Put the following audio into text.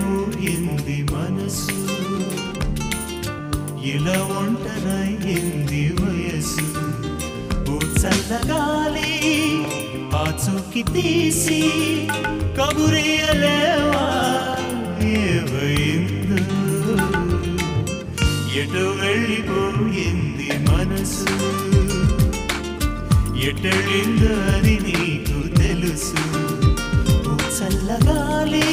వెళ్ళిపోయింది మనసు ఇలా ఒంటరయింది వయసు ఓ చల్లగాలి ఆ చూకి తీసి కబురియలేవా ఏమైందో ఎటు వెళ్ళిపోయింది మనసు ఎటెళ్ళిందో అది నీకు తెలుసు ఓ చల్లగాలి